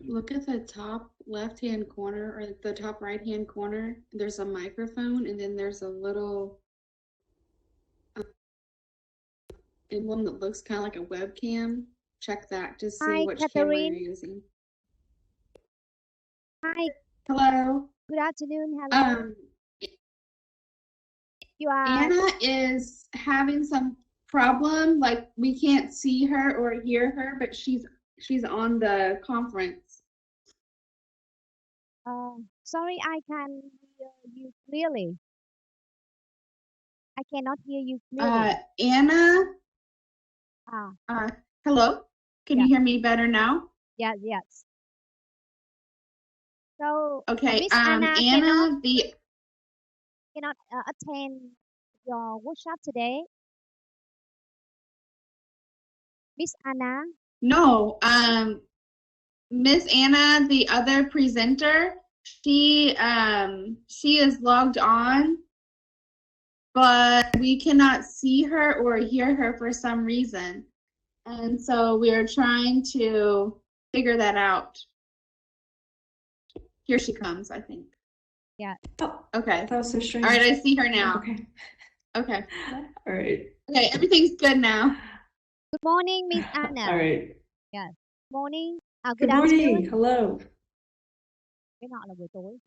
Look at the top left-hand corner or the top right-hand corner. There's a microphone, and then there's a little emblem that looks kind of like a webcam. Check that to see Hi, which camera you're Catherine. using. Hi, Hello. good afternoon. Hello. Um, You are, Anna is having some problem, like we can't see her or hear her, but she's on the conference. sorry, I can hear you clearly. I cannot hear you clearly. Anna, Ah, uh, hello. Can yeah, you hear me better now? yeah, yes. So, Okay. Miss Anna Anna, the cannot attend your workshop today. Miss Anna, no, Miss Anna, the other presenter, she is logged on, but we cannot see her or hear her for some reason. And so we're trying to figure that out. Here she comes, I think. yeah. Oh, Okay. that was so strange. All right, I see her now. Okay. Okay. All right. Okay, everything's good now. Good morning, Miss Anna. All right. Yes. Morning. Good Good morning. afternoon. Hello. Cái nọ là buổi tối.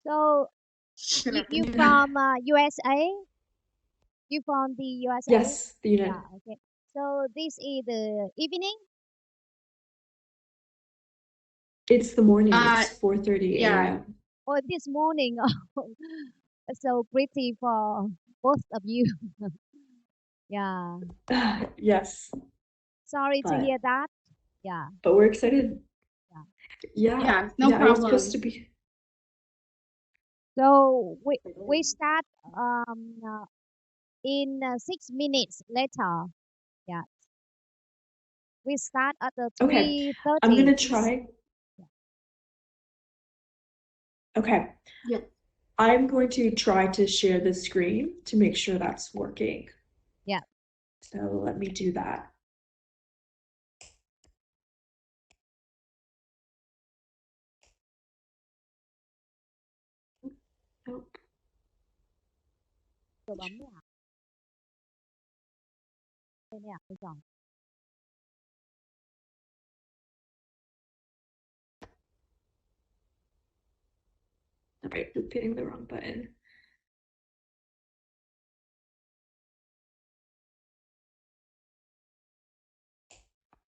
So, Good you afternoon. from USA? You from the USA? Yes, the unit. Yeah, okay. So, this is the evening? It's the morning. It's 4:30 Yeah. a.m. Or this morning? So pretty for both of you. Yeah. Yes, Sorry to but hear that. Yeah. we're excited. Yeah. Yeah, no Yeah, I was supposed problem. to be. So we start in 6 minutes later. Yeah. We start at the Okay. 3:30. I'm gonna Please. try. Okay. Yeah. I'm going to try to share the screen to make sure that's working. Yeah. So let me do that. Nope. Rồi bấm nè. Đây nè, bây giờ. All right, I'm hitting the wrong button.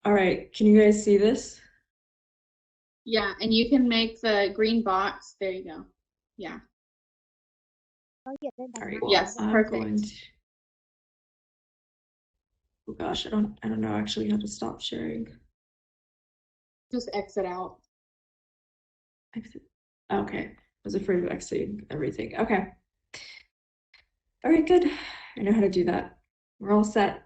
All right, can you guys see this? Yeah, and you can make the green box. There you go. Yeah. Nói chuyện lên All bàn right, hai. well, Yes, I'm perfect. going to. Oh gosh, I don't know actually how to stop sharing. Just exit out. Exit. Okay, I was afraid of exiting everything. Okay. All right, good. I know how to do that. We're all set.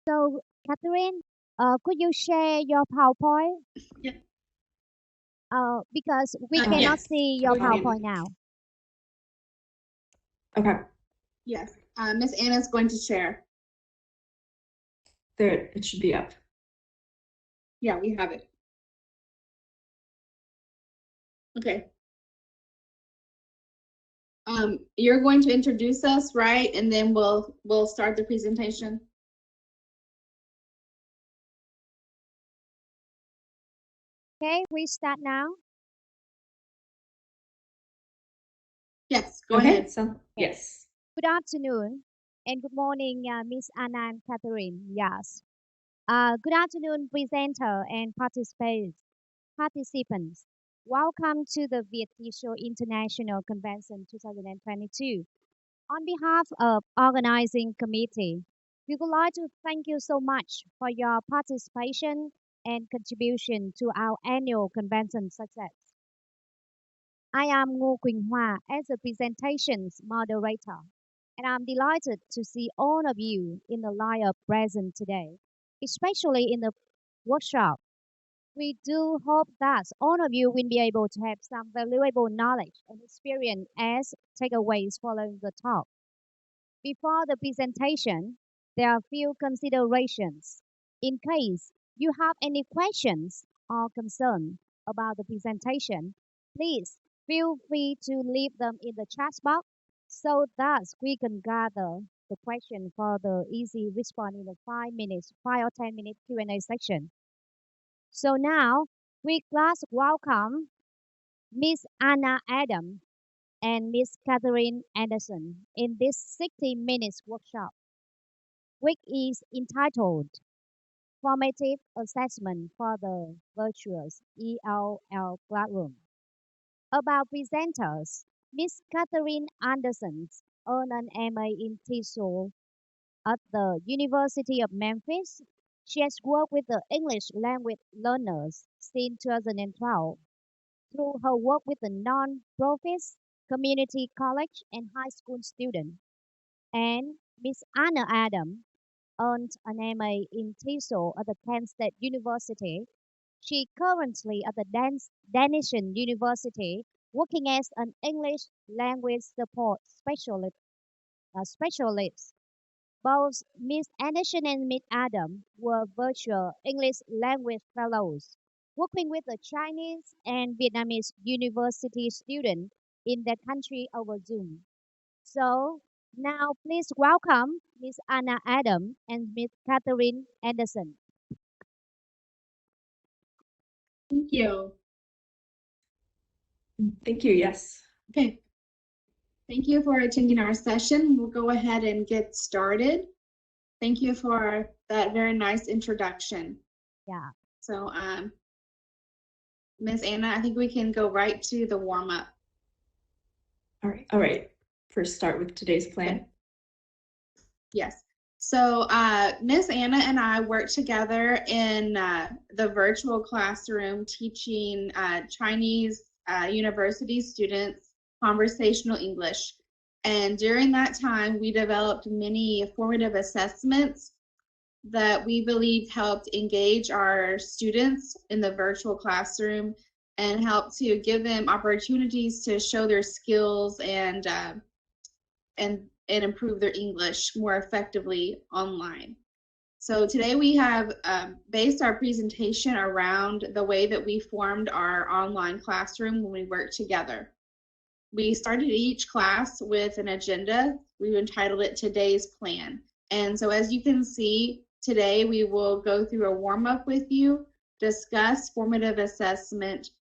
So, Catherine, could you share your PowerPoint? Yeah. Because we cannot Yes. see your Oh, yeah. PowerPoint now. Okay. Yes. Miss Anna's going to share. There, it should be up. Yeah, we have it. Okay. You're going to introduce us, right? And then we'll start the presentation. Okay, we start now. Yes, go Okay. ahead. So, yes. Good afternoon and good morning, Miss Anna and Catherine. Yes. Good afternoon, presenter and participants. Welcome to the Viet Show International Convention 2022. On behalf of organizing committee, we would like to thank you so much for your participation and contribution to our annual convention success. I am Ngô Quỳnh Hoa as the presentations moderator, and I'm delighted to see all of you in the lineup present today, especially in the workshop. We do hope that all of you will be able to have some valuable knowledge and experience as takeaways following the talk. Before the presentation, there are a few considerations. In case you have any questions or concern about the presentation, please feel free to leave them in the chat box so that we can gather the question for the easy response in the 5 or 10 minute Q&A section. So now we class welcome Miss Anna Adam and Miss Katherine Anderson in this 60 minutes workshop, which is entitled Formative Assessment for the Virtuous ELL Classroom. About presenters, Miss Katherine Anderson earned an MA in TESOL at the University of Memphis. She has worked with the English language learners since 2012 through her work with the non-profits, community college, and high school students. And Miss Anna Adam earned an MA in TESOL at the Kent State University. She currently at the Danish University working as an English language support specialist. Both Miss Anderson and Miss Adam were virtual English language fellows, working with the Chinese and Vietnamese university students in their country over Zoom. So now please welcome Miss Anna Adam and Miss Katherine Anderson. Thank you. Thank you. Yes. Okay. Thank you for attending our session. We'll go ahead and get started. Thank you for that very nice introduction. Yeah. So, Miss Anna, I think we can go right to the warm-up. All right. All right. First, start with today's plan. Okay. Yes. So, Miss Anna and I work together in the virtual classroom teaching Chinese university students conversational English. And during that time, we developed many formative assessments that we believe helped engage our students in the virtual classroom and help to give them opportunities to show their skills and improve their English more effectively online. So today we have based our presentation around the way that we formed our online classroom when we worked together. We started each class with an agenda. We entitled it Today's Plan. And so as you can see, today we will go through a warm-up with you, discuss formative assessment,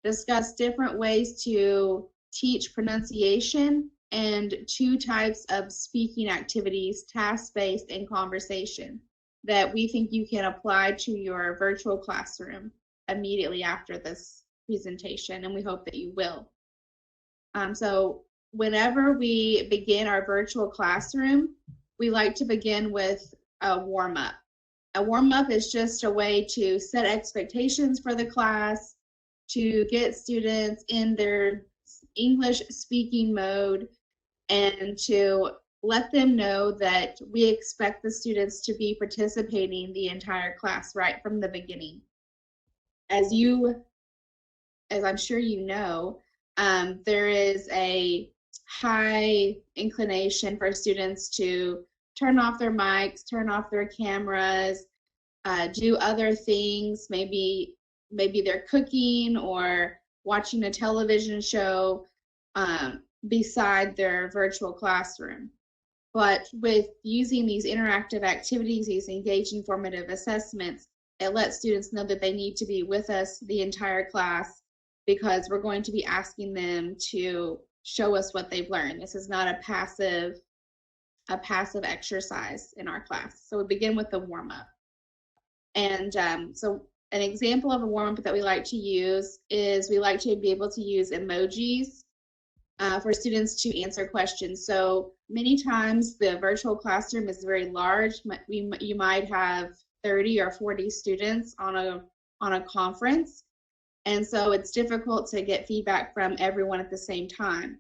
discuss different ways to teach pronunciation, and 2 types of speaking activities, task-based and conversation, that we think you can apply to your virtual classroom immediately after this presentation, and we hope that you will. So whenever we begin our virtual classroom, we like to begin with a warm-up. A warm-up is just a way to set expectations for the class, to get students in their English speaking mode, and to let them know that we expect the students to be participating the entire class right from the beginning. As I'm sure you know, there is a high inclination for students to turn off their mics, turn off their cameras, do other things. Maybe they're cooking or watching a television show beside their virtual classroom. But with using these interactive activities, these engaging formative assessments, it lets students know that they need to be with us the entire class because we're going to be asking them to show us what they've learned. This is not a passive exercise in our class. So we begin with the warm-up. And so an example of a warm-up that we like to use is we like to be able to use emojis for students to answer questions. So many times the virtual classroom is very large. You might have 30 or 40 students on a conference. And so it's difficult to get feedback from everyone at the same time.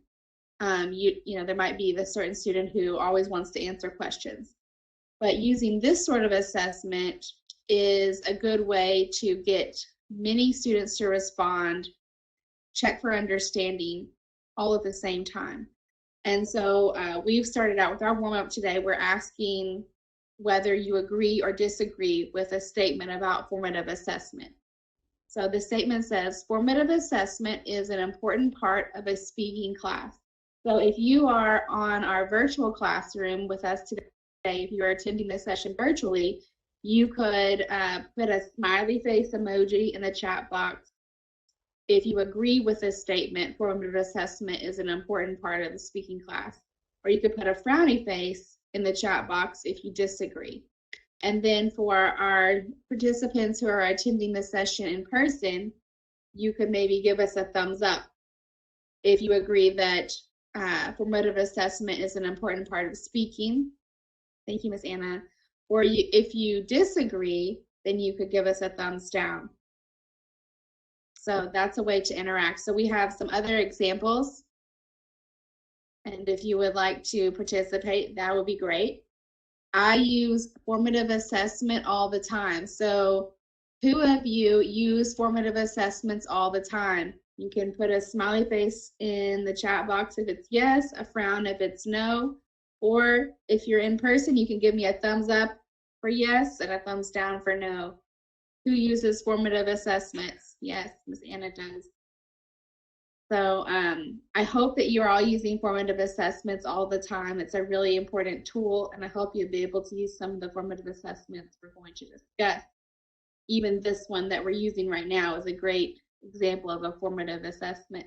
You know, there might be the certain student who always wants to answer questions. But using this sort of assessment is a good way to get many students to respond, check for understanding, all at the same time. And so we've started out with our warm-up today. We're asking whether you agree or disagree with a statement about formative assessment. So the statement says, formative assessment is an important part of a speaking class. So if you are on our virtual classroom with us today, if you are attending the session virtually, you could put a smiley face emoji in the chat box. If you agree with this statement, formative assessment is an important part of the speaking class. Or you could put a frowny face in the chat box if you disagree. And then for our participants who are attending the session in person, you could maybe give us a thumbs up if you agree that formative assessment is an important part of speaking. Thank you, Ms. Anna. Or if you disagree, then you could give us a thumbs down. So that's a way to interact. So we have some other examples. And if you would like to participate, that would be great. I use formative assessment all the time. So who of you use formative assessments all the time? You can put a smiley face in the chat box if it's yes, a frown if it's no, or if you're in person, you can give me a thumbs up for yes and a thumbs down for no. Who uses formative assessments? Yes, Ms. Anna does. So I hope that you're all using formative assessments all the time. It's a really important tool, and I hope you'll be able to use some of the formative assessments we're going to discuss. Even this one that we're using right now is a great example of a formative assessment.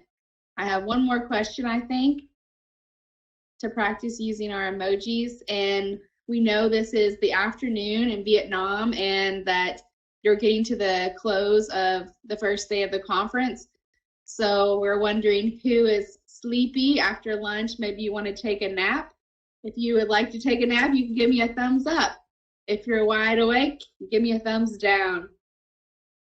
I have one more question, I think, to practice using our emojis. And we know this is the afternoon in Vietnam and that you're getting to the close of the first day of the conference. So we're wondering who is sleepy after lunch. Maybe you want to take a nap. If you would like to take a nap, you can give me a thumbs up. If you're wide awake, give me a thumbs down.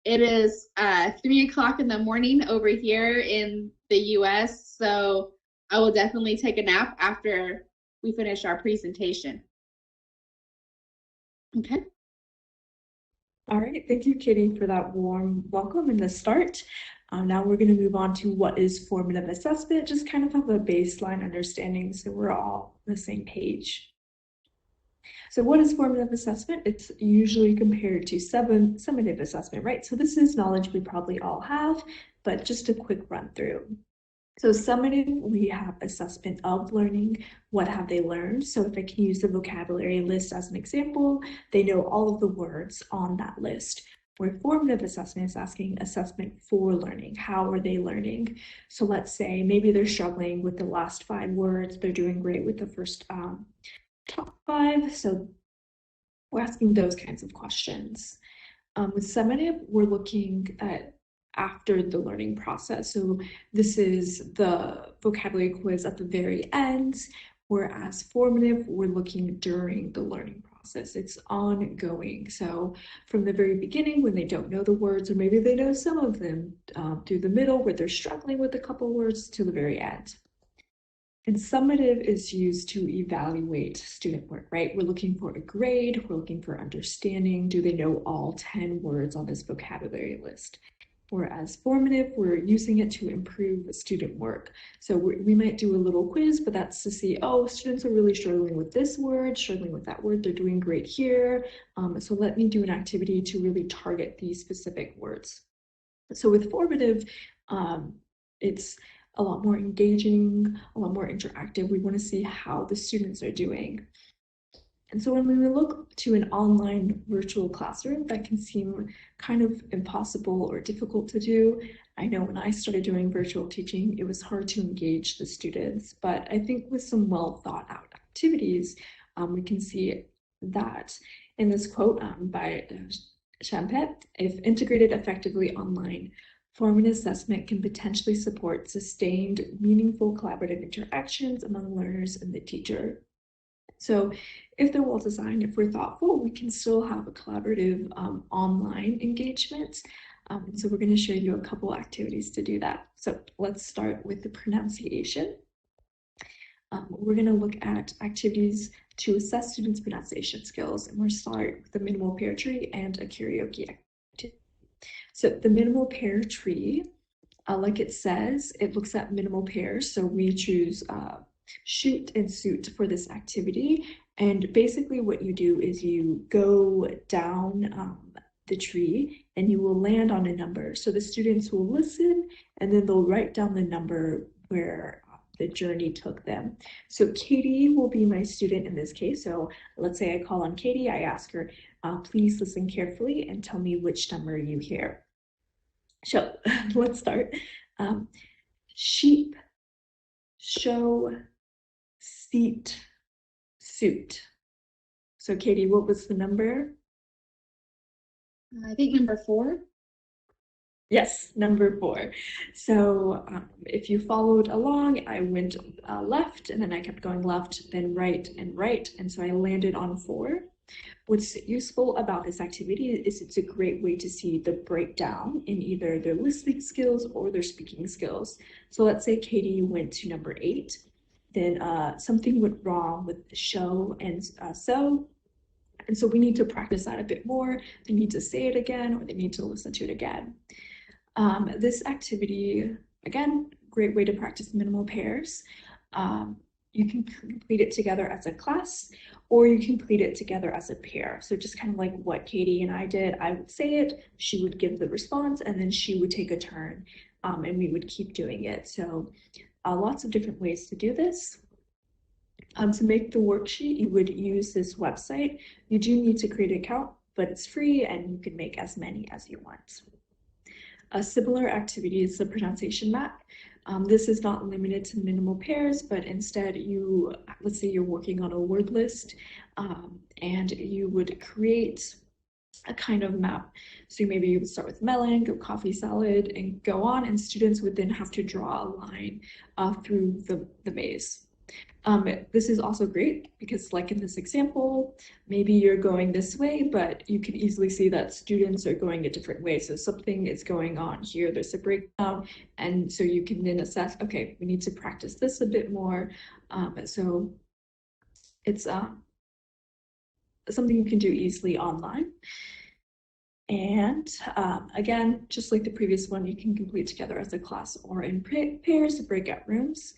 It is 3 o'clock in the morning over here in the US, so I will definitely take a nap after we finish our presentation. Okay. All right, thank you, Kitty, for that warm welcome and the start. Now we're going to move on to what is formative assessment, just kind of have a baseline understanding so we're all on the same page. So what is formative assessment? It's usually compared to summative assessment, right? So this is knowledge we probably all have, but just a quick run through. So summative, we have assessment of learning. What have they learned? So if I can use the vocabulary list as an example, they know all of the words on that list. Where formative assessment is asking assessment for learning. How are they learning? So let's say maybe they're struggling with the last 5 words. They're doing great with the first top 5. So we're asking those kinds of questions. With summative, we're looking at after the learning process. So this is the vocabulary quiz at the very end, whereas formative, we're looking during the learning process. It's ongoing. So from the very beginning, when they don't know the words, or maybe they know some of them, through the middle where they're struggling with a couple words, to the very end. And summative is used to evaluate student work, right? We're looking for a grade, we're looking for understanding. Do they know all 10 words on this vocabulary list? Whereas formative, we're using it to improve student work. So we might do a little quiz, but that's to see, oh, students are really struggling with this word, struggling with that word, they're doing great here. So let me do an activity to really target these specific words. So with formative, it's a lot more engaging, a lot more interactive. We want to see how the students are doing. And so when we look to an online virtual classroom, that can seem kind of impossible or difficult to do. I know when I started doing virtual teaching, it was hard to engage the students, but I think with some well thought out activities, we can see that in this quote by Champet, if integrated effectively online, form and assessment can potentially support sustained, meaningful collaborative interactions among learners and the teacher. So if they're well designed, if we're thoughtful, we can still have a collaborative online engagement. So we're going to show you a couple activities to do that. So let's start with the pronunciation. We're going to look at activities to assess students' pronunciation skills, and we'll start with the minimal pair tree and a karaoke activity. So the minimal pair tree, like it says, it looks at minimal pairs. So we choose shoot and suit for this activity. And basically what you do is you go down the tree and you will land on a number. So the students will listen and then they'll write down the number where the journey took them. So Katie will be my student in this case. So let's say I call on Katie, I ask her, please listen carefully and tell me which number you hear. So let's start. Sheep, show, seat, suit. So Katie, what was the number? I think number 4. Yes, number 4. So if you followed along, I went left and then I kept going left, then right. And so I landed on 4. What's useful about this activity is it's a great way to see the breakdown in either their listening skills or their speaking skills. So let's say Katie went to number 8, then something went wrong with the show and so. And so we need to practice that a bit more. They need to say it again or they need to listen to it again. This activity, again, great way to practice minimal pairs. You can complete it together as a class or you can complete it together as a pair. So just kind of like what Katie and I did, I would say it, she would give the response, and then she would take a turn and we would keep doing it. So lots of different ways to do this. To make the worksheet, you would use this website. You do need to create an account, but it's free and you can make as many as you want. A similar activity is the pronunciation map. This is not limited to minimal pairs, but instead let's say you're working on a word list and you would create a kind of map. So maybe you would start with melon, go coffee, salad, and go on, and students would then have to draw a line through the maze. This is also great because, like in this example, maybe you're going this way, but you can easily see that students are going a different way. So something is going on here, there's a breakdown, and so you can then assess, okay, we need to practice this a bit more. So it's something you can do easily online. And again, just like the previous one, you can complete together as a class or in pairs, breakout rooms.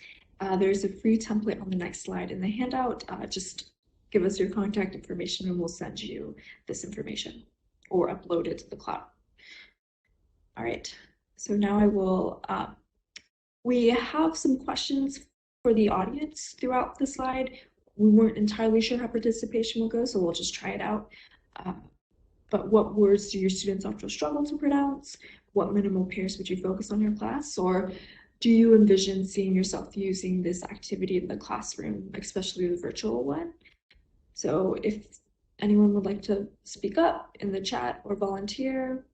There's a free template on the next slide in the handout. Just give us your contact information and we'll send you this information or upload it to the cloud. All right, so now I will, we have some questions for the audience throughout the slide. We weren't entirely sure how participation will go, so we'll just try it out. But what words do your students often struggle to pronounce? What minimal pairs would you focus on your class? Or do you envision seeing yourself using this activity in the classroom, especially the virtual one? So if anyone would like to speak up in the chat or volunteer.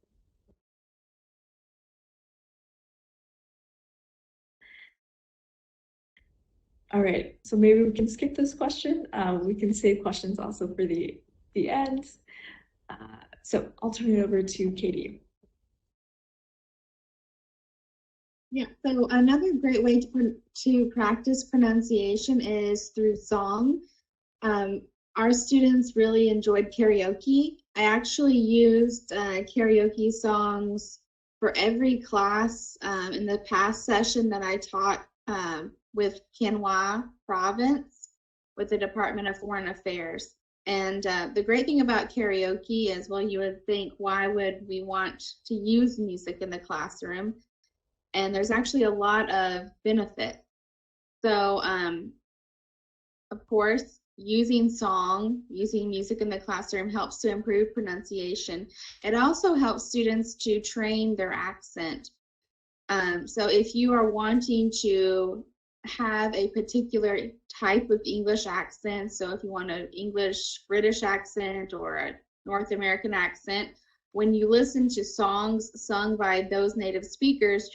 All right, so maybe we can skip this question. We can save questions also for the end. So I'll turn it over to Katie. Yeah, so another great way to practice pronunciation is through song. Um, our students really enjoyed karaoke. I actually used karaoke songs for every class in the past session that I taught with Quinoa Province with the Department of Foreign Affairs. And the great thing about karaoke is, well, you would think, why would we want to use music in the classroom? And there's actually a lot of benefit. So, of course, using music in the classroom helps to improve pronunciation. It also helps students to train their accent. So if you are wanting to have a particular type of English accent, so if you want an English British accent or a North American accent, when you listen to songs sung by those native speakers,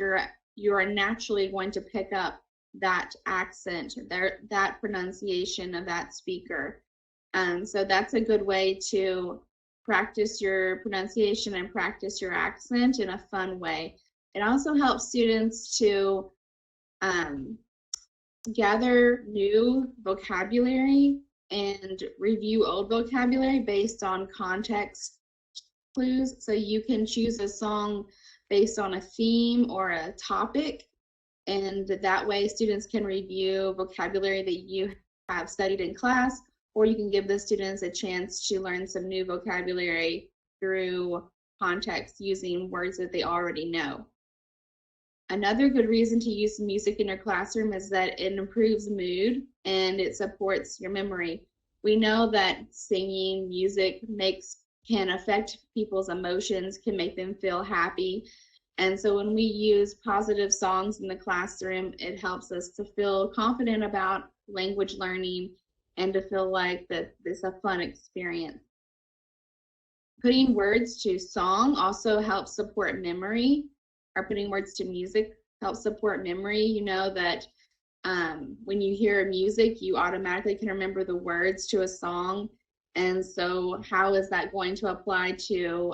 you're naturally going to pick up that accent, that pronunciation of that speaker. So that's a good way to practice your pronunciation and practice your accent in a fun way. It also helps students to um, gather new vocabulary and review old vocabulary based on context clues. So you can choose a song based on a theme or a topic, and that way students can review vocabulary that you have studied in class, or you can give the students a chance to learn some new vocabulary through context using words that they already know. Another good reason to use music in your classroom is that it improves mood and it supports your memory. We know that singing music can affect people's emotions, can make them feel happy. And so when we use positive songs in the classroom, it helps us to feel confident about language learning and to feel like that this is a fun experience. Putting words to song also helps support memory, or putting words to music helps support memory. You know that when you hear music, you automatically can remember the words to a song. And so how is that going to apply to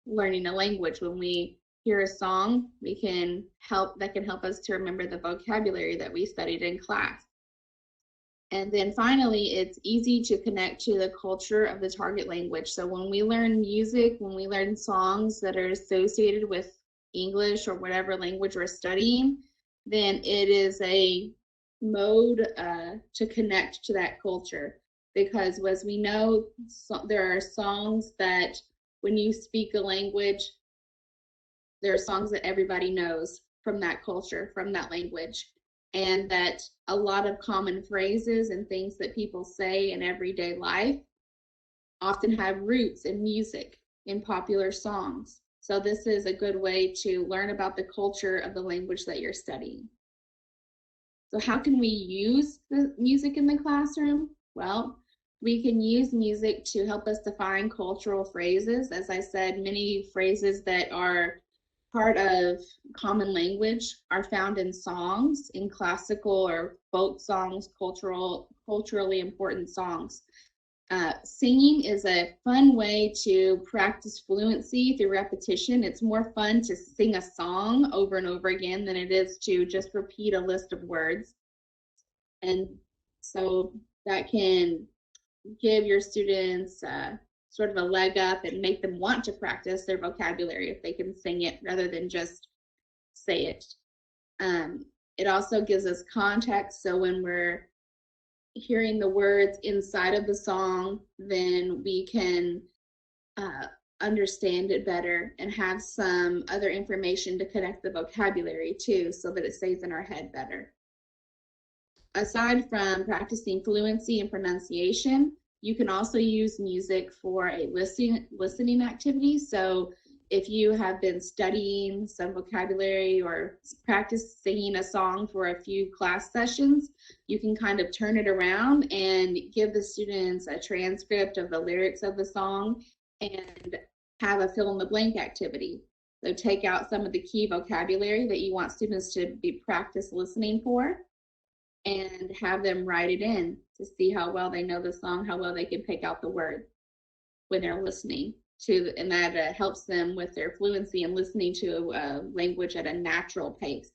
learning a language? When we hear a song, that can help us to remember the vocabulary that we studied in class. And then finally, it's easy to connect to the culture of the target language. So when we learn music, when we learn songs that are associated with English or whatever language we're studying, then it is a mode to connect to that culture. Because as we know, there are songs that when you speak a language, there are songs that everybody knows from that culture, from that language, and that a lot of common phrases and things that people say in everyday life often have roots in music, in popular songs. So this is a good way to learn about the culture of the language that you're studying. So how can we use the music in the classroom? Well, we can use music to help us define cultural phrases. As I said, many phrases that are part of common language are found in songs, in classical or folk songs, culturally important songs. Singing is a fun way to practice fluency through repetition. It's more fun to sing a song over and over again than it is to just repeat a list of words. And so that can give your students sort of a leg up and make them want to practice their vocabulary if they can sing it rather than just say it. It also gives us context. So when we're hearing the words inside of the song, then we can understand it better and have some other information to connect the vocabulary to so that it stays in our head better. Aside from practicing fluency and pronunciation, you can also use music for a listening activity. So if you have been studying some vocabulary or practice singing a song for a few class sessions, you can kind of turn it around and give the students a transcript of the lyrics of the song and have a fill in the blank activity. So take out some of the key vocabulary that you want students to be practice listening for and have them write it in to see how well they know the song, how well they can pick out the words when they're listening. and that helps them with their fluency and listening to language at a natural pace.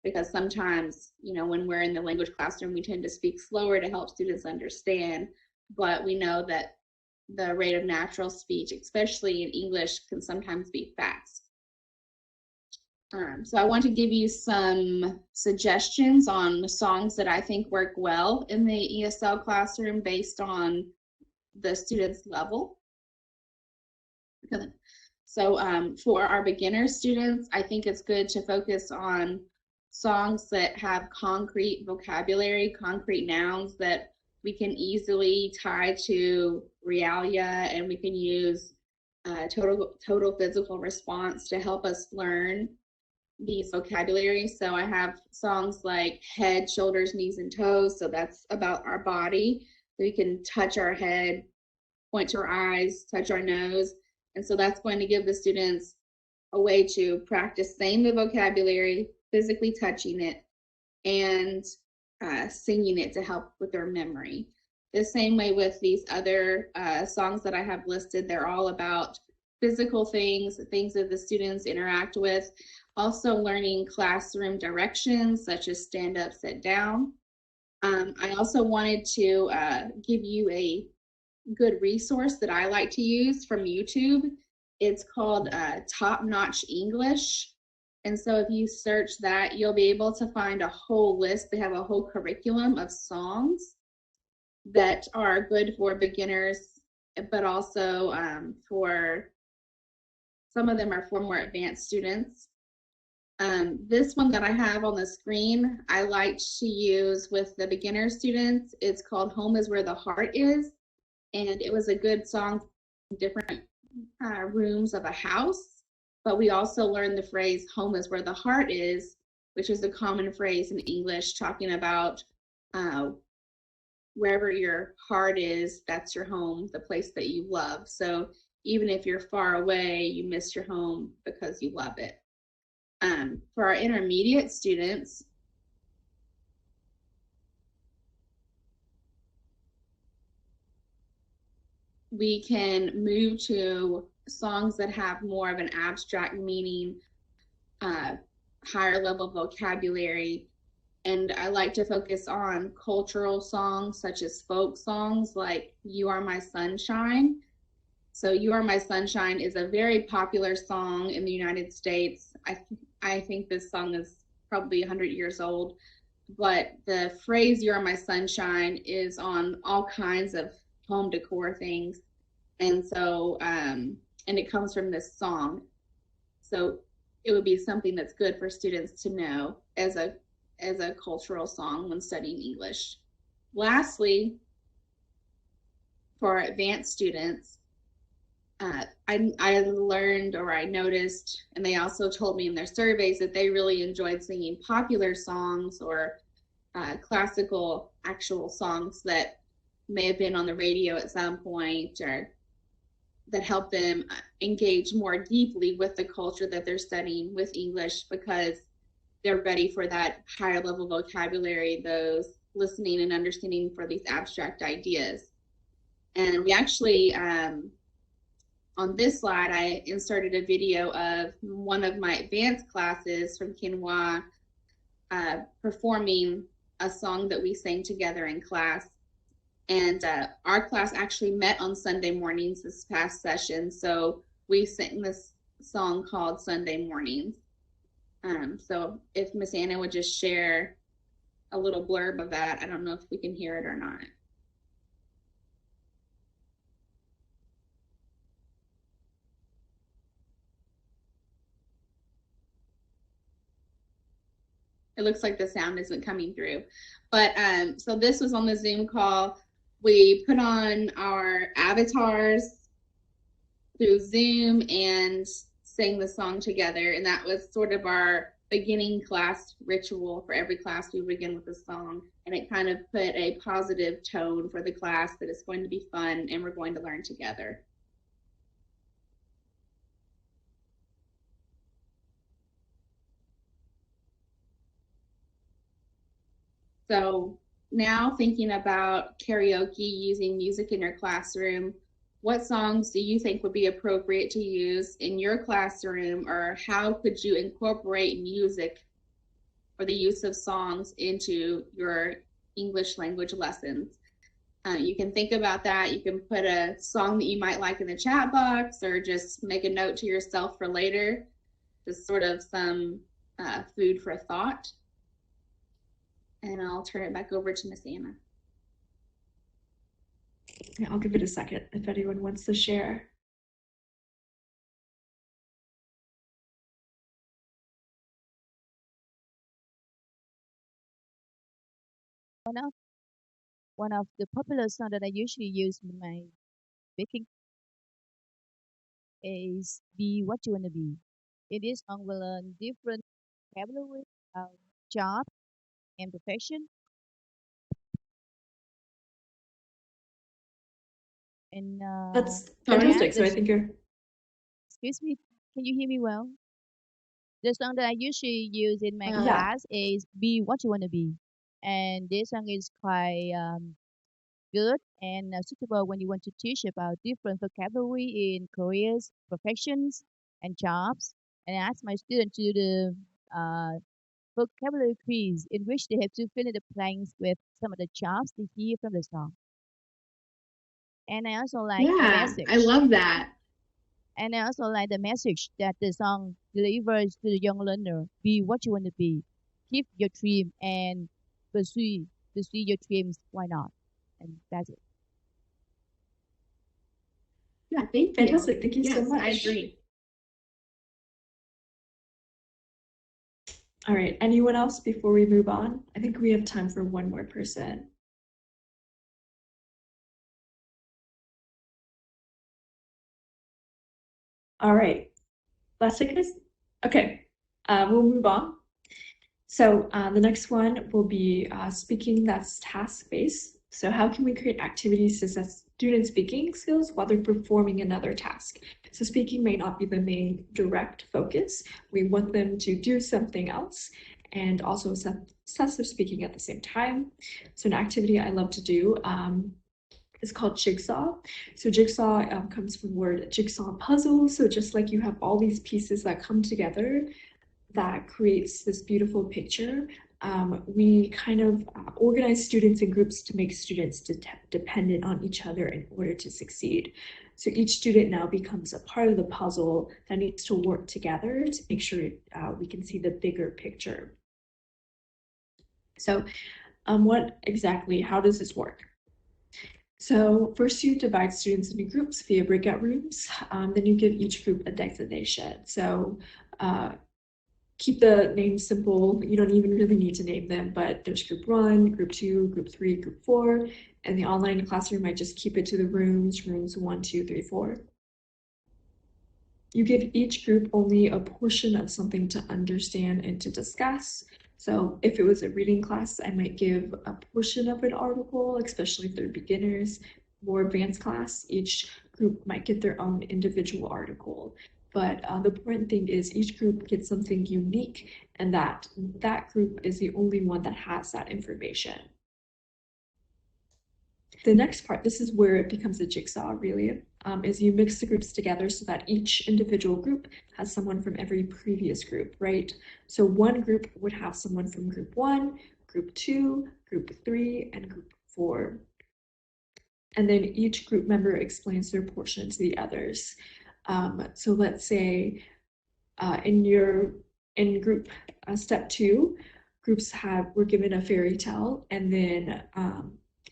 Because sometimes, when we're in the language classroom, we tend to speak slower to help students understand, but we know that the rate of natural speech, especially in English, can sometimes be fast. So I want to give you some suggestions on songs that I think work well in the ESL classroom based on the student's level. So for our beginner students, I think it's good to focus on songs that have concrete vocabulary, concrete nouns that we can easily tie to realia, and we can use total physical response to help us learn these vocabularies. So I have songs like head, shoulders, knees, and toes. So that's about our body. We can touch our head, point to our eyes, touch our nose. And so that's going to give the students a way to practice saying the vocabulary, physically touching it, and singing it to help with their memory. The same way with these other songs that I have listed, they're all about physical things that the students interact with. Also learning classroom directions such as stand up, sit down. I also wanted to give you a good resource that I like to use from YouTube. It's called Top Notch English. And so if you search that, you'll be able to find a whole list. They have a whole curriculum of songs that are good for beginners, but also for some of them are for more advanced students. This one that I have on the screen, I like to use with the beginner students. It's called Home is Where the Heart Is. And it was a good song for different rooms of a house. But we also learned the phrase home is where the heart is, which is a common phrase in English talking about wherever your heart is, that's your home, the place that you love. So even if you're far away, you miss your home because you love it. For our intermediate students, we can move to songs that have more of an abstract meaning, higher level vocabulary. And I like to focus on cultural songs such as folk songs like You Are My Sunshine. So You Are My Sunshine is a very popular song in the United States. I think this song is probably 100 years old, but the phrase You Are My Sunshine is on all kinds of home decor things. And so, and it comes from this song. So it would be something that's good for students to know as a cultural song when studying English. Lastly, for advanced students, I learned, or I noticed, and they also told me in their surveys that they really enjoyed singing popular songs or classical actual songs that may have been on the radio at some point, or that help them engage more deeply with the culture that they're studying with English, because they're ready for that higher level vocabulary, those listening and understanding for these abstract ideas. And we actually, on this slide, I inserted a video of one of my advanced classes from Quinoa performing a song that we sang together in class. And our class actually met on Sunday mornings this past session. So we sang this song called Sunday Mornings. So if Miss Anna would just share a little blurb of that, I don't know if we can hear it or not. It looks like the sound isn't coming through. But so this was on the Zoom call. We put on our avatars through Zoom and sang the song together. And that was sort of our beginning class ritual. For every class, we begin with a song. And it kind of put a positive tone for the class that it's going to be fun and we're going to learn together. So now thinking about karaoke, using music in your classroom, what songs do you think would be appropriate to use in your classroom, or how could you incorporate music or the use of songs into your English language lessons? You can think about that. You can put a song that you might like in the chat box, or just make a note to yourself for later. Just sort of some food for thought. And I'll turn it back over to Miss Anna. Yeah, I'll give it a second if anyone wants to share. One of the popular songs that I usually use in my baking is "Be What You Wanna Be." It is song will learn different vocabulary, job and profession. And That's Sorry? fantastic. So I think you're excuse me, can you hear me well? The song that I usually use in my yeah. class is "Be What You Wanna Be," and this song is quite good and suitable when you want to teach about different vocabulary in careers, professions, and jobs. And I ask my students to do the vocabulary quiz in which they have to fill in the blanks with some of the jobs they hear from the song. And I also like the Yeah, I message. love that. And I also like the message that the song delivers to the young learner. Be what you want to be. Keep your dream and pursue your dreams. Why not? And that's it. Yeah, thank you. Fantastic. Thank you so Yes, much. I agree. All right. Anyone else before we move on? I think we have time for one more person. All right. Let's take this. Okay. We'll move on. So the next one will be speaking that's task-based. So how can we create activities to assess student speaking skills while they're performing another task? So speaking may not be the main direct focus. We want them to do something else and also assess their speaking at the same time. So an activity I love to do is called jigsaw. So jigsaw comes from the word jigsaw puzzle. So just like you have all these pieces that come together, that creates this beautiful picture. We kind of organize students in groups to make students dependent on each other in order to succeed. So each student now becomes a part of the puzzle that needs to work together to make sure we can see the bigger picture. So how does this work? So first you divide students into groups via breakout rooms, then you give each group a designation. So keep the names simple. You don't even really need to name them, but there's group 1, group 2, group 3, group 4, and the online classroom might just keep it to the rooms 1, 2, 3, 4. You give each group only a portion of something to understand and to discuss. So if it was a reading class, I might give a portion of an article, especially if they're beginners. More advanced class, each group might get their own individual article. But the important thing is each group gets something unique, and that group is the only one that has that information. The next part, this is where it becomes a jigsaw really, is you mix the groups together so that each individual group has someone from every previous group, right? So one group would have someone from group 1, group 2, group 3, and group 4. And then each group member explains their portion to the others. So let's say in group step 2, groups were given a fairy tale, and then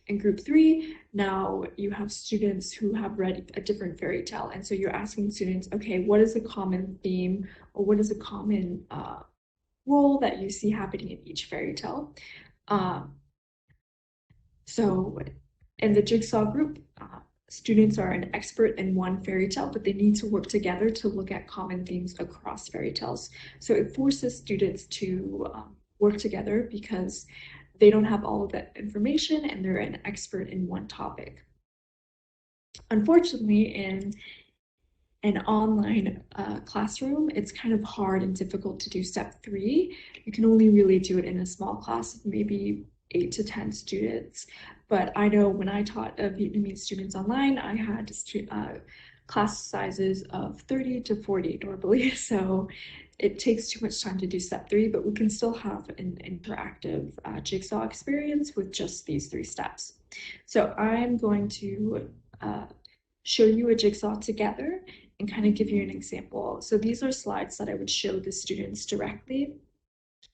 in group 3, now you have students who have read a different fairy tale, and so you're asking students, okay, what is a common theme, or what is a common role that you see happening in each fairy tale? So in the jigsaw group, students are an expert in one fairy tale, but they need to work together to look at common themes across fairy tales. So it forces students to work together because they don't have all of that information and they're an expert in one topic. Unfortunately, in an online classroom, it's kind of hard and difficult to do step 3. You can only really do it in a small class of maybe 8 to 10 students. But I know when I taught Vietnamese students online, I had class sizes of 30 to 40 normally. So it takes too much time to do step 3, but we can still have an interactive jigsaw experience with just these 3 steps. So I'm going to show you a jigsaw together and kind of give you an example. So these are slides that I would show the students directly.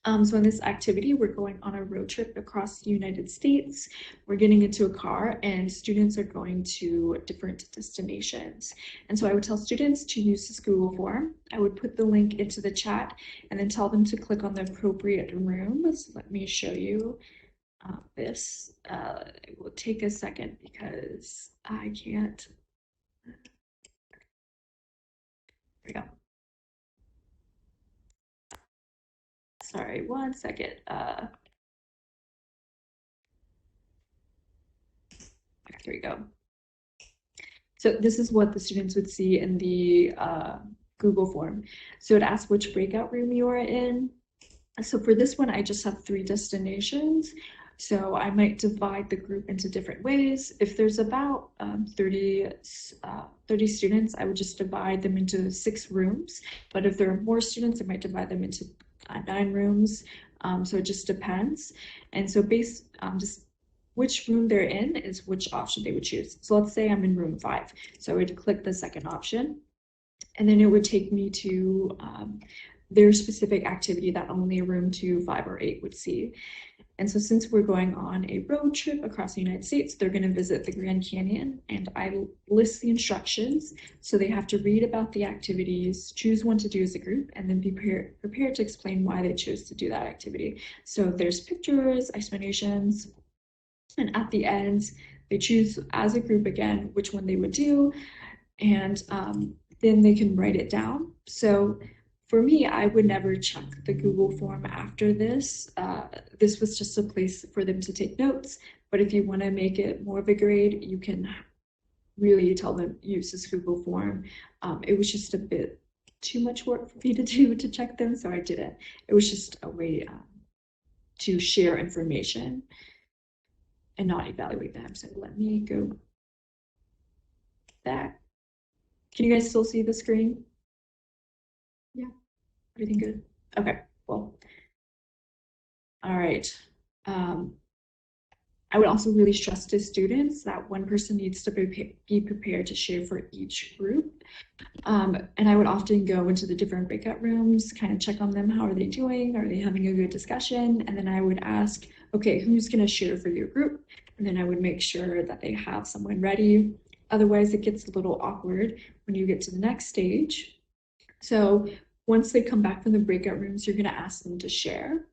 So in this activity, we're going on a road trip across the United States. We're getting into a car and students are going to different destinations. And so I would tell students to use this Google form. I would put the link into the chat and then tell them to click on the appropriate room. So let me show you this. It will take a second because I can't. There we go. Sorry, one second. Here we go. So this is what the students would see in the Google form. So it asks which breakout room you are in. So for this one, I just have 3 destinations. So I might divide the group into different ways. If there's about 30 students, I would just divide them into 6 rooms. But if there are more students, I might divide them into 9 rooms. So it just depends. And so just which room they're in is which option they would choose. So let's say I'm in room 5. So I would click the second option, and then it would take me to their specific activity that only room 2, 5, or 8 would see. And so since we're going on a road trip across the United States, they're going to visit the Grand Canyon, and I list the instructions. So they have to read about the activities, choose one to do as a group, and then be prepared to explain why they chose to do that activity. So there's pictures, explanations, and at the end, they choose as a group again which one they would do, and then they can write it down. So for me, I would never check the Google form after this. This was just a place for them to take notes. But if you want to make it more of a grade, you can really tell them use this Google form. It was just a bit too much work for me to do to check them, so I didn't. It was just a way to share information and not evaluate them. So let me go back. Can you guys still see the screen? Yeah, everything good? Okay, well, all right. I would also really stress to students that one person needs to be prepared to share for each group. And I would often go into the different breakout rooms, kind of check on them. How are they doing? Are they having a good discussion? And then I would ask, okay, who's going to share for your group? And then I would make sure that they have someone ready. Otherwise, it gets a little awkward when you get to the next stage. So once they come back from the breakout rooms, you're going to ask them to share.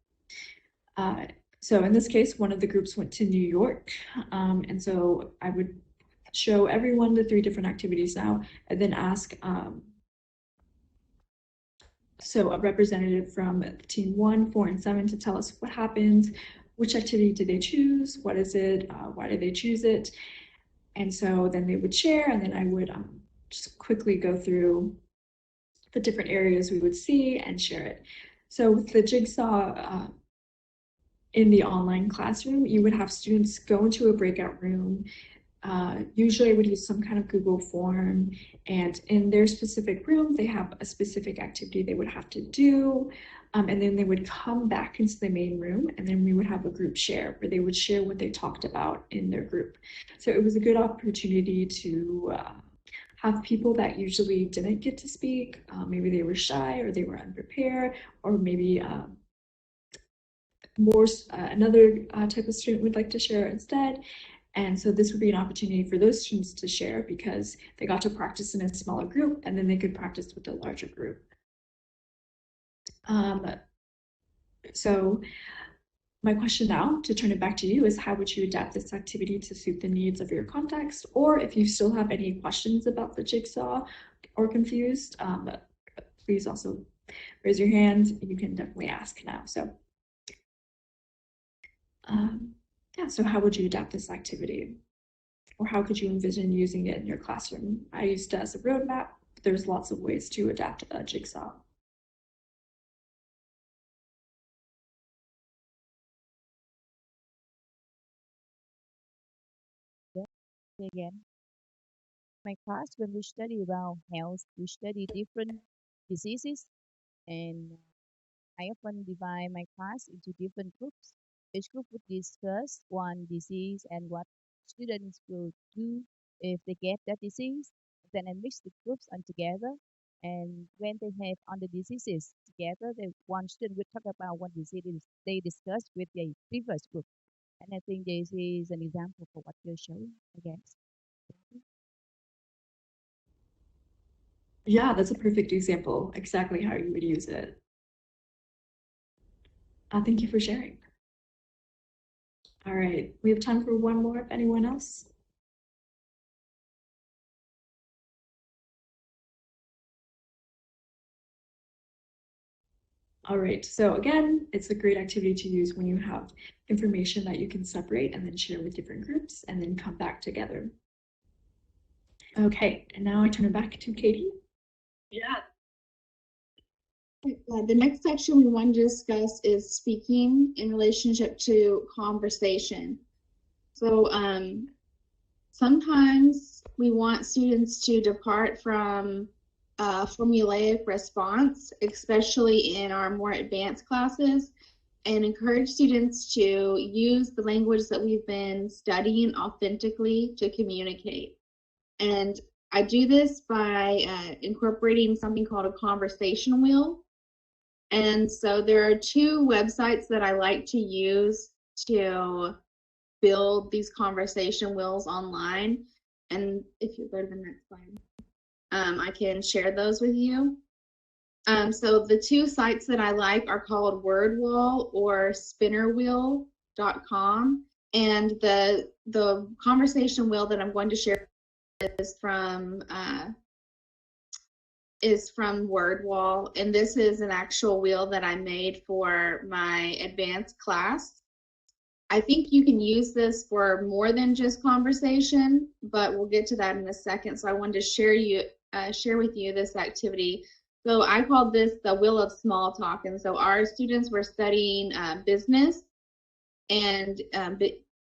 So in this case, one of the groups went to New York. And so I would show everyone the 3 different activities now, and then ask so a representative from team 1, 4, and 7 to tell us what happened, which activity did they choose, what is it, why did they choose it. And so then they would share, and then I would just quickly go through the different areas we would see and share it. So with the jigsaw in the online classroom, you would have students go into a breakout room. Usually I would use some kind of Google form, and in their specific room, they have a specific activity they would have to do. And then they would come back into the main room, and then we would have a group share where they would share what they talked about in their group. So it was a good opportunity to have people that usually didn't get to speak. Maybe they were shy or they were unprepared, or maybe another type of student would like to share instead. And so this would be an opportunity for those students to share because they got to practice in a smaller group, and then they could practice with a larger group. So my question now, to turn it back to you, is how would you adapt this activity to suit the needs of your context? Or if you still have any questions about the jigsaw or confused, please also raise your hand. You can definitely ask now. So yeah, so how would you adapt this activity? Or how could you envision using it in your classroom? I used it as a roadmap. There's lots of ways to adapt a jigsaw. say again. My class, when we study about health, we study different diseases, and I often divide my class into different groups. Each group would discuss one disease and what students will do if they get that disease. Then I mix the groups on together, and when they have on the diseases together, one student will talk about what disease they discussed with the previous group. And I think this is an example for what you're showing, I guess. Yeah, that's a perfect example, exactly how you would use it. Thank you for sharing. All right, we have time for one more if anyone else. All right, so again, it's a great activity to use when you have information that you can separate and then share with different groups and then come back together. Okay, and now I turn it back to Katie. Yeah. The next section we want to discuss is speaking in relationship to conversation. So sometimes we want students to depart from formulaic response, especially in our more advanced classes, and encourage students to use the language that we've been studying authentically to communicate. And I do this by incorporating something called a conversation wheel. And so there are two websites that I like to use to build these conversation wheels online. And if you go to the next slide, I can share those with you. So the two sites that I like are called WordWall or spinnerwheel.com. And the conversation wheel that I'm going to share is from WordWall, and this is an actual wheel that I made for my advanced class. I think you can use this for more than just conversation, but we'll get to that in a second. So I wanted to share with you this activity. So I called this the wheel of small talk, and so our students were studying business and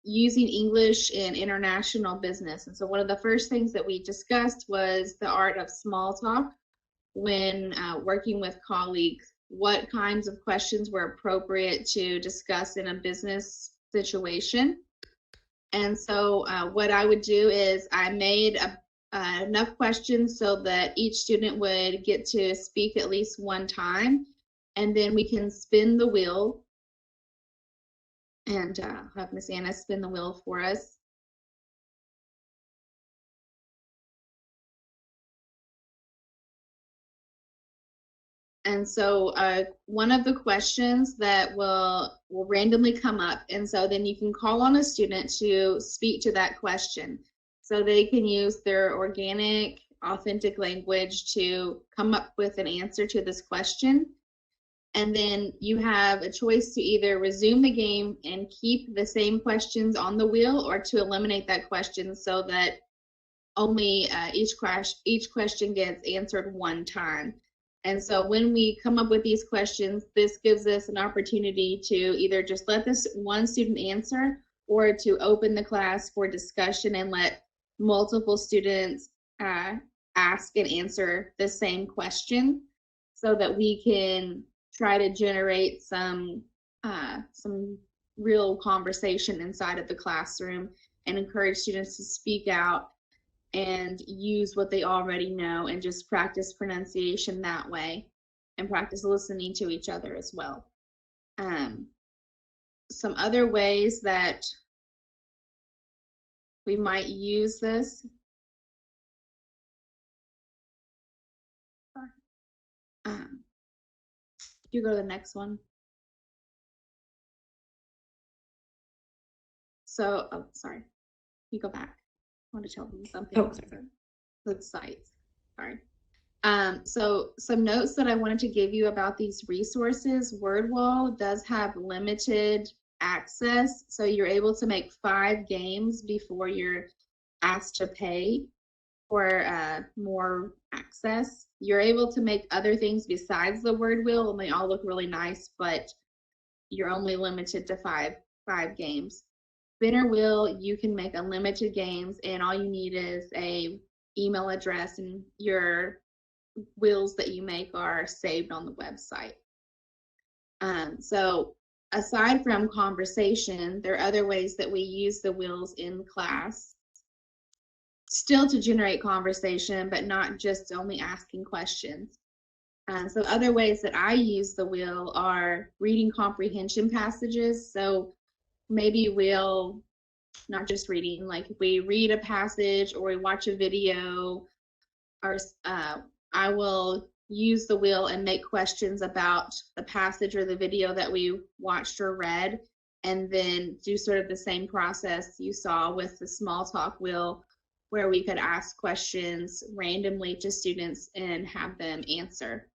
using English in international business. And so one of the first things that we discussed was the art of small talk when working with colleagues, what kinds of questions were appropriate to discuss in a business situation. And so what I would do is I made enough questions so that each student would get to speak at least one time, and then we can spin the wheel and have Miss Anna spin the wheel for us. And so one of the questions that will randomly come up, and so then you can call on a student to speak to that question. So they can use their organic, authentic language to come up with an answer to this question. And then you have a choice to either resume the game and keep the same questions on the wheel, or to eliminate that question so that only each question gets answered one time. And so when we come up with these questions, this gives us an opportunity to either just let this one student answer, or to open the class for discussion and let multiple students ask and answer the same question, so that we can try to generate some real conversation inside of the classroom and encourage students to speak out and use what they already know and just practice pronunciation that way and practice listening to each other as well. Some other ways that we might use this. You go to the next one. So, oh, sorry. You go back. I want to tell them something. Oh, sorry. The sites. Sorry. So some notes that I wanted to give you about these resources. WordWall does have limited access, so you're able to make 5 games before you're asked to pay for more access. You're able to make other things besides the word wheel, and they all look really nice, but you're only limited to five games. spinner wheel, you can make unlimited games, and all you need is a email address, and your wheels that you make are saved on the website. So aside from conversation, there are other ways that we use the wheels in class, still to generate conversation, but not just only asking questions. So other ways that I use the wheel are reading comprehension passages. So maybe we'll not just reading, like if we read a passage or we watch a video, or I will use the wheel and make questions about the passage or the video that we watched or read, and then do sort of the same process you saw with the small talk wheel, where we could ask questions randomly to students and have them answer.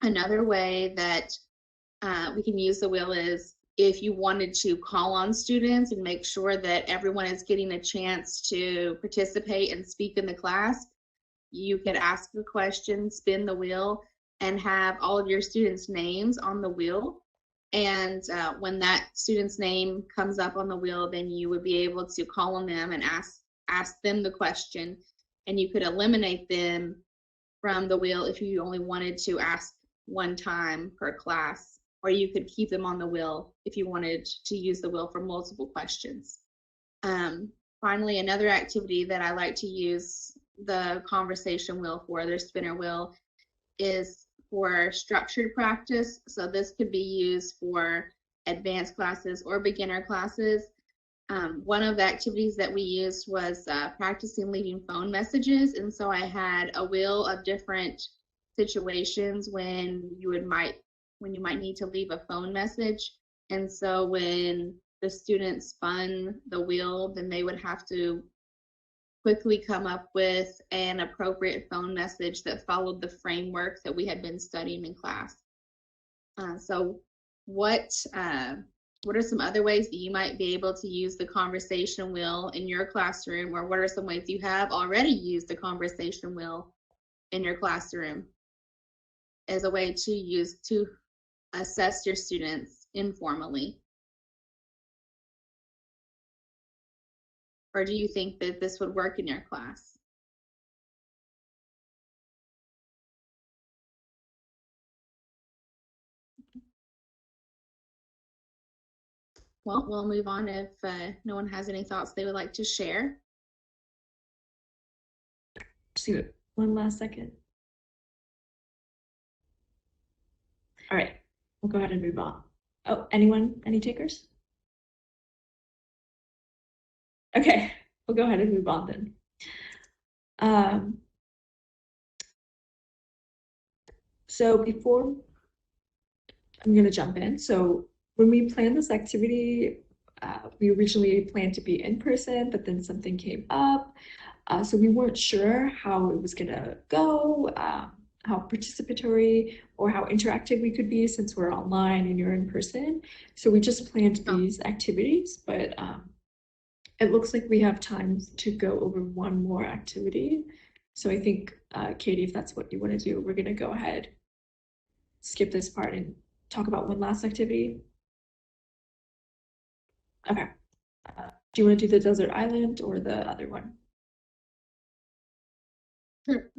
Another way that we can use the wheel is if you wanted to call on students and make sure that everyone is getting a chance to participate and speak in the class, you could ask a question, spin the wheel, and have all of your students' names on the wheel. And when that student's name comes up on the wheel, then you would be able to call on them and ask them the question, and you could eliminate them from the wheel if you only wanted to ask one time per class, or you could keep them on the wheel if you wanted to use the wheel for multiple questions. Finally, another activity that I like to use the conversation wheel for, their spinner wheel, is for structured practice. So this could be used for advanced classes or beginner classes. One of the activities that we used was practicing leaving phone messages, and so I had a wheel of different situations when you might need to leave a phone message. And so when the students spun the wheel, then they would have to quickly come up with an appropriate phone message that followed the framework that we had been studying in class. So what are some other ways that you might be able to use the conversation wheel in your classroom, or what are some ways you have already used the conversation wheel in your classroom as a way to use to assess your students informally? Or do you think that this would work in your class? Well, we'll move on if no one has any thoughts they would like to share. Just give it one last second. All right, we'll go ahead and move on. Oh, anyone, any takers? Okay, we'll go ahead and move on then. So before, I'm gonna jump in. So when we planned this activity, we originally planned to be in person, but then something came up. So we weren't sure how it was gonna go, how participatory or how interactive we could be since we're online and you're in person. So we just planned these activities, but it looks like we have time to go over one more activity. So I think, Katie, if that's what you want to do, we're gonna go ahead, skip this part and talk about one last activity. Okay. Do you want to do the desert island or the other one? Sure.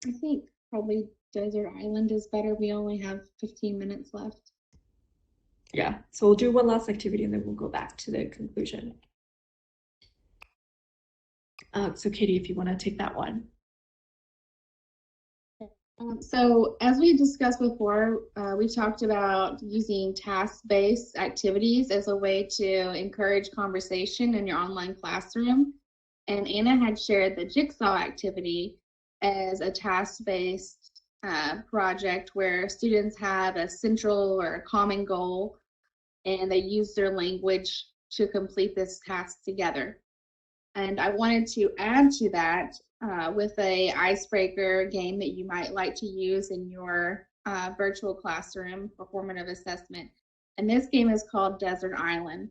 I think probably desert island is better. We only have 15 minutes left. Yeah, so we'll do one last activity and then we'll go back to the conclusion. So Katie, if you want to take that one. So as we discussed before, we talked about using task-based activities as a way to encourage conversation in your online classroom. And Anna had shared the jigsaw activity as a task-based project where students have a central or a common goal, and they use their language to complete this task together. And I wanted to add to that with a icebreaker game that you might like to use in your virtual classroom for formative assessment. And this game is called Desert Island.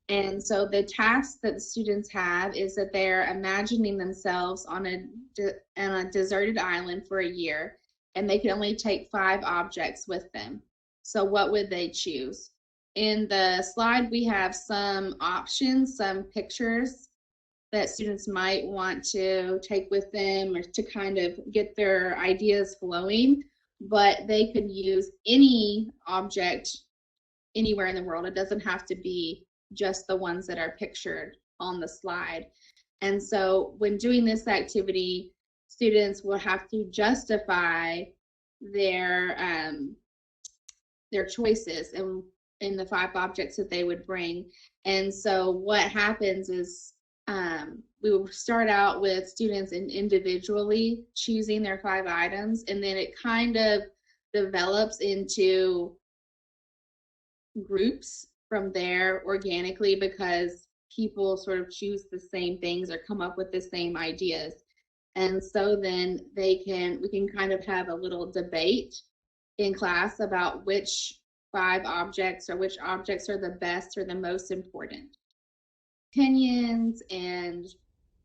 And so the task that the students have is that they're imagining themselves on a deserted island for a year, and they can only take 5 objects with them. So what would they choose? In the slide, we have some options, some pictures that students might want to take with them or to kind of get their ideas flowing, but they could use any object anywhere in the world. It doesn't have to be just the ones that are pictured on the slide. And so when doing this activity, students will have to justify their choices and in the 5 objects that they would bring. And so what happens is we will start out with students individually choosing their 5 items, and then it kind of develops into groups from there organically because people sort of choose the same things or come up with the same ideas. And so then we can kind of have a little debate in class about which 5 objects or which objects are the best or the most important. Opinions and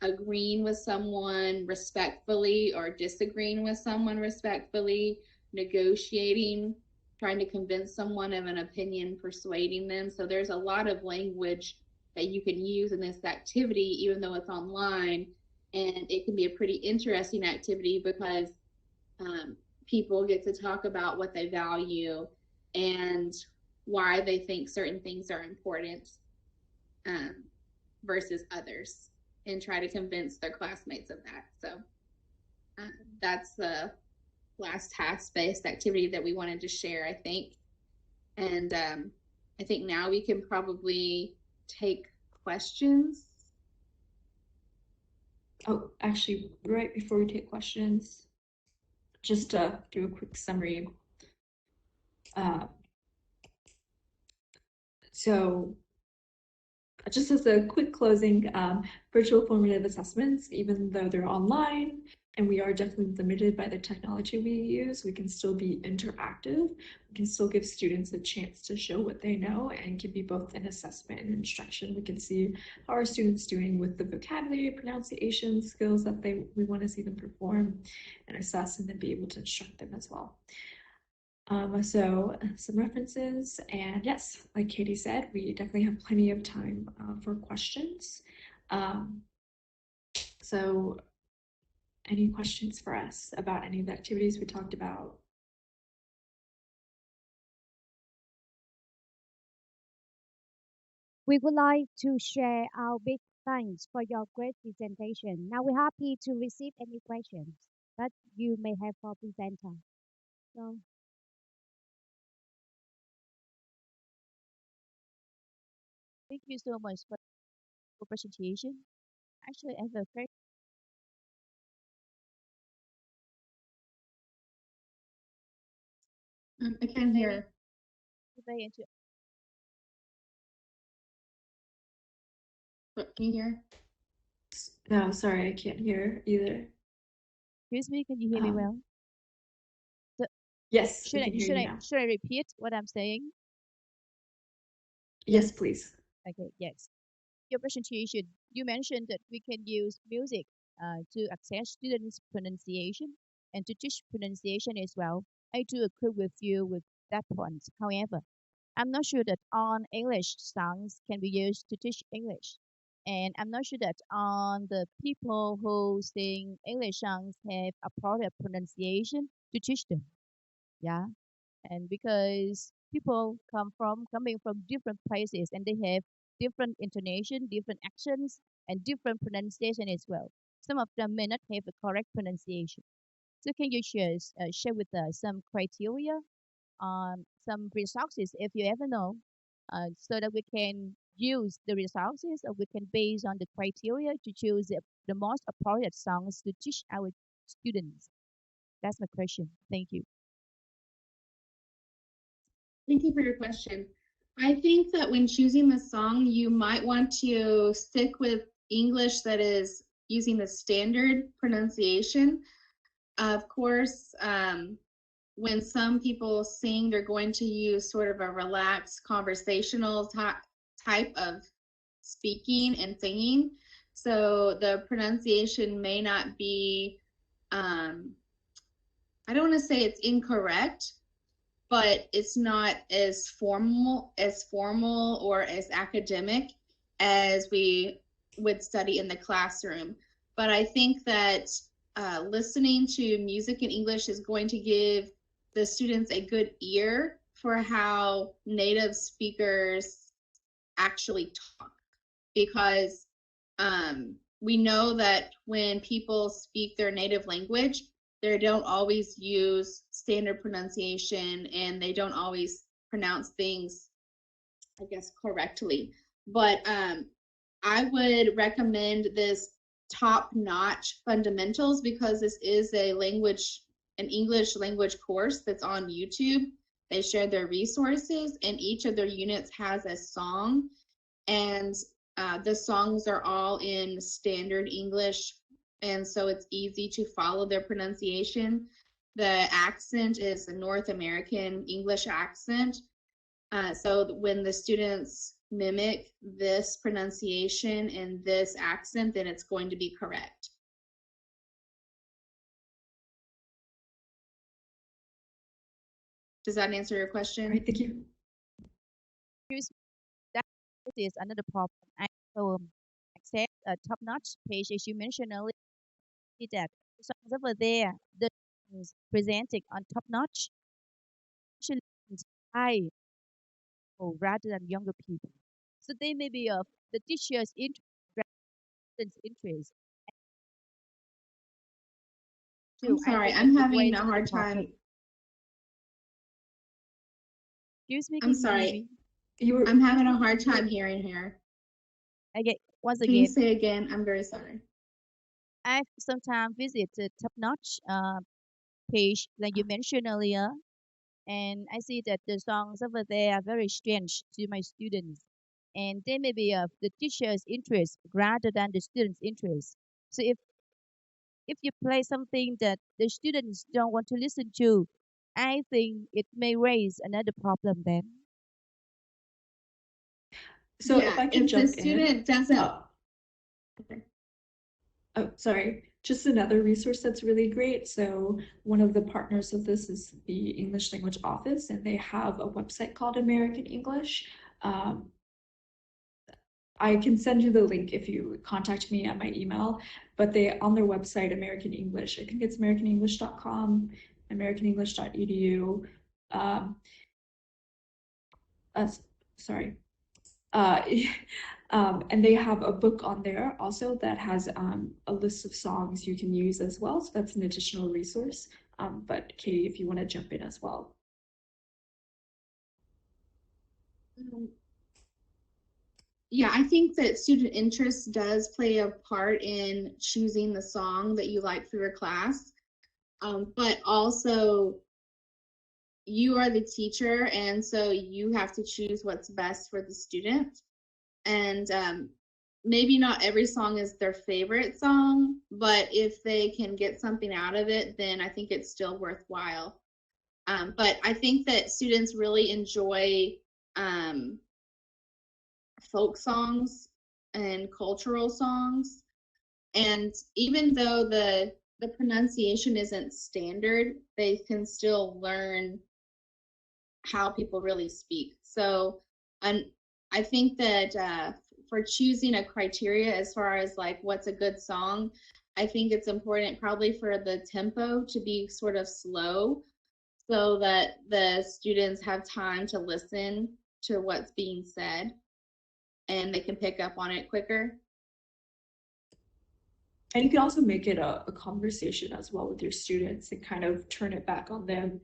agreeing with someone respectfully or disagreeing with someone respectfully, negotiating, trying to convince someone of an opinion, persuading them. So there's a lot of language that you can use in this activity, even though it's online. And it can be a pretty interesting activity because people get to talk about what they value and why they think certain things are important versus others, and try to convince their classmates of that. So that's the last task-based activity that we wanted to share, I think. And I think now we can probably take questions. Oh, actually, right before we take questions, just to do a quick summary. So just as a quick closing, virtual formative assessments, even though they're online and we are definitely limited by the technology we use, we can still be interactive. We can still give students a chance to show what they know and can be both an assessment and instruction. We can see how our students doing with the vocabulary, pronunciation skills that we want to see them perform and assess, and then be able to instruct them as well. So some references, and yes, like Katie said, we definitely have plenty of time for questions. So any questions for us about any of the activities we talked about? We would like to share our big thanks for your great presentation. Now we're happy to receive any questions that you may have for presenter. So, Thank you so much for your presentation. Actually, I have a question I can hear. today into Can you hear? No, sorry, I can't hear either. excuse me, can you hear me well? So Yes, we should I can hear should you I now. should I repeat what I'm saying? Yes, please. Okay, yes. Your presentation, you mentioned that we can use music to access students' pronunciation and to teach pronunciation as well. I do agree with you with that point. However, I'm not sure that all English songs can be used to teach English. And I'm not sure that all the people who sing English songs have a proper pronunciation to teach them. Yeah. And because people coming from different places and they have different intonation, different accents, and different pronunciation as well. Some of them may not have the correct pronunciation. So can you share with us some criteria, some resources if you ever know, so that we can use the resources or we can base on the criteria to choose the most appropriate songs to teach our students. That's my question. Thank you. Thank you for your question. I think that when choosing the song, you might want to stick with English that is using the standard pronunciation. Of course, when some people sing, they're going to use sort of a relaxed conversational type of speaking and singing. So the pronunciation may not be, I don't want to say it's incorrect, but it's not as formal or as academic as we would study in the classroom. But I think that listening to music in English is going to give the students a good ear for how native speakers actually talk, because we know that when people speak their native language, they don't always use standard pronunciation and they don't always pronounce things, I guess, correctly. But I would recommend this top notch fundamentals because this is an English language course that's on YouTube. They share their resources, and each of their units has a song, and the songs are all in standard English, and so it's easy to follow their pronunciation. The accent is a North American English accent, so when the students mimic this pronunciation and this accent, then it's going to be correct. Does that answer your All question? right, thank you. That is another problem. I accept a top-notch page, as you mentioned earlier, that the songs over there, the songs presented on top-notch, actually high people rather than younger people. So they may be of the teacher's interest, student's interest. I'm Too, I sorry, think that I'm the having grades a are the hard problem. time. Excuse me, I'm can you hear sorry, me? You were I'm having a hard time hearing her. Again, once Can you again, say again? I'm very sorry. I sometimes visit the top-notch page like you mentioned earlier, and I see that the songs over there are very strange to my students, and they may be of the teacher's interest rather than the student's interest. So if you play something that the students don't want to listen to, I think it may raise another problem then. So if Yeah, I could if the jump in, student doesn't, uh, okay. oh, sorry, just another resource that's really great. So one of the partners of this is the English Language Office, and they have a website called American English. Um, I can send you the link if you contact me at my email, but they on their website, American English, I think it's americanenglish.com, americanenglish.edu. Um, uh, sorry. Uh, and they have a book on there also that has a list of songs you can use as well. So that's an additional resource. But Katie, if you want to jump in as well. Um, Yeah, I think that student interest does play a part in choosing the song that you like for your class. But also, you are the teacher, and so you have to choose what's best for the student. And maybe not every song is their favorite song, but if they can get something out of it, then I think it's still worthwhile. But I think that students really enjoy um, folk songs and cultural songs. And even though the pronunciation isn't standard, they can still learn how people really speak. So, and I think that for choosing a criteria as far as like what's a good song, I think it's important probably for the tempo to be sort of slow so that the students have time to listen to what's being said and they can pick up on it quicker. And you can also make it a conversation as well with your students and kind of turn it back on them.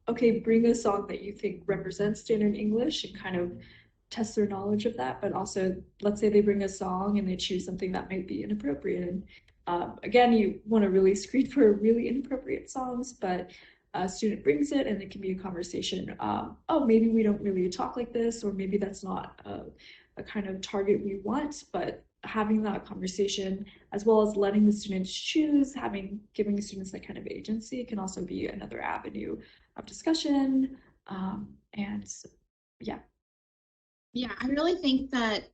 Okay, bring a song that you think represents standard English and kind of test their knowledge of that. But also, let's say they bring a song and they choose something that might be inappropriate. And again, you want to really screen for really inappropriate songs, but a student brings it and it can be a conversation. Oh, maybe we don't really talk like this, or maybe that's not a kind of target we want, but having that conversation as well as letting the students choose, giving the students that kind of agency can also be another avenue of discussion. And yeah. Yeah, I really think that,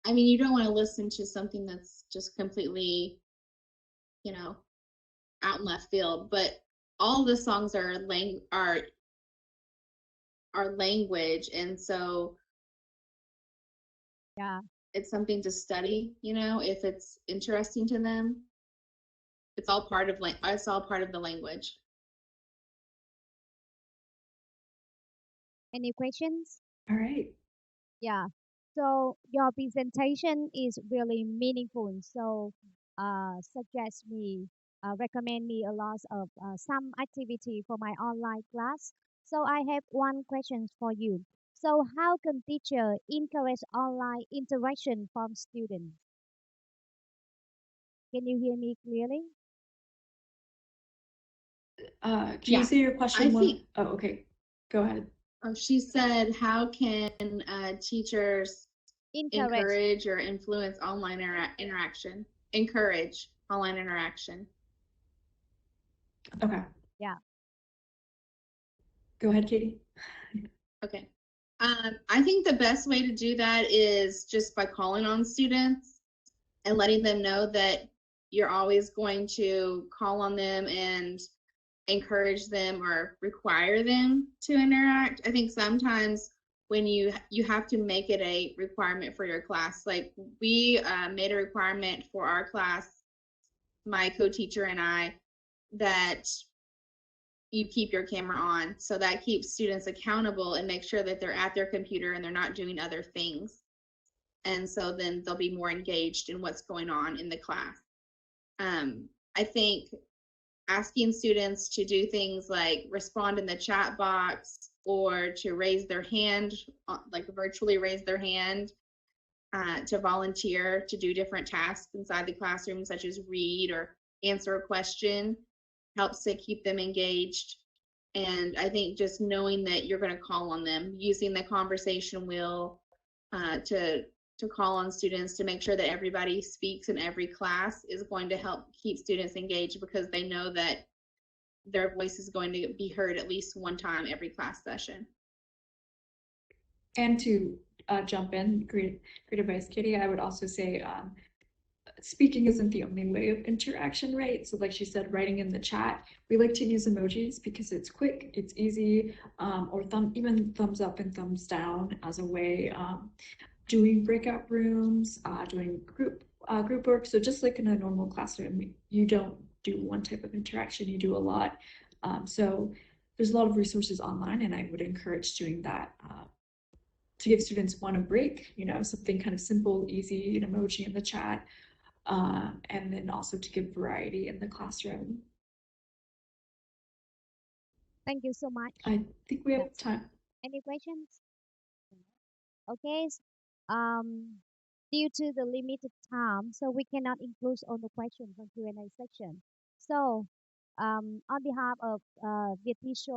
I mean, you don't want to listen to something that's just completely, you know, out in left field, but all the songs are our language, and so Yeah. it's something to study, if it's interesting to them. It's all part of the language. Any questions? All right. Yeah. So your presentation is really meaningful. So recommend me a lot of some activity for my online class. So I have one question for you. So how can teacher encourage online interaction from students? Can you hear me clearly? Can you Yeah, say your question I one? think. Oh, okay. Go ahead. She said, how can teachers Encourage. encourage or influence online interaction? Encourage online interaction. Okay. Yeah. Go ahead, Katie. Okay. I think the best way to do that is just by calling on students and letting them know that you're always going to call on them and encourage them or require them to interact. I think sometimes when you have to make it a requirement for your class. Like we made a requirement for our class, my co-teacher and I, that you keep your camera on. So that keeps students accountable and make sure that they're at their computer and they're not doing other things. And so then they'll be more engaged in what's going on in the class. I think asking students to do things like respond in the chat box or to raise their hand, like virtually raise their hand, to volunteer to do different tasks inside the classroom, such as read or answer a question, helps to keep them engaged. And I think just knowing that you're going to call on them, using the conversation wheel to call on students to make sure that everybody speaks in every class is going to help keep students engaged, because they know that their voice is going to be heard at least one time every class session. And to jump in, great advice, Kitty. I would also say speaking isn't the only way of interaction, right? So like she said, writing in the chat, we like to use emojis because it's quick, it's easy, or even thumbs up and thumbs down as a way. Doing breakout rooms, doing group work. So just like in a normal classroom, you don't do one type of interaction, you do a lot. So there's a lot of resources online, and I would encourage doing that to give students a break, something kind of simple, easy, an emoji in the chat, and then also to give variety in the classroom. Thank you so much. I think we have time. Any questions? Okay. Due to the limited time, so we cannot include all the questions on Q&A section. So, on behalf of Vietnamese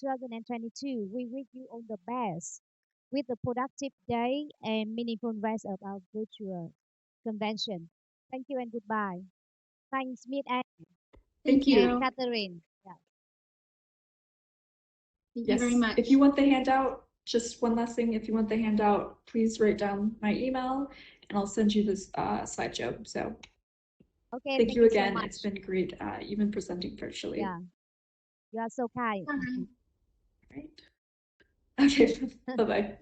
2022, we wish you all the best with a productive day and meaningful rest of our virtual convention. Thank you and goodbye. Thanks, Smith and Thank you. Catherine. Yeah. Thank you very much. If you want the handout, just one last thing, if you want the handout, please write down my email and I'll send you this slideshow. So okay, thank you again. So much. It's been great, even presenting virtually. Yeah, you are so kind. Right. Okay, bye-bye.